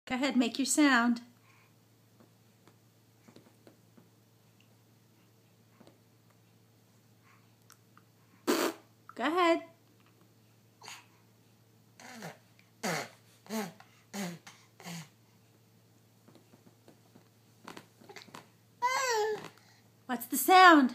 Go ahead, make your sound. Go ahead. What's the sound?